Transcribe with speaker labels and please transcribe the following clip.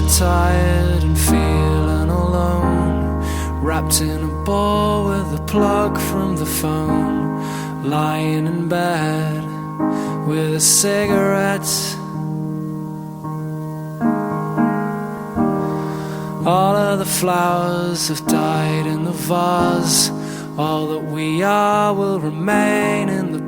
Speaker 1: tired and feeling alone, wrapped in a ball with a plug from the phone, lying in bed with a cigarette. All of the flowers have died in the vase. All that we are will remain in the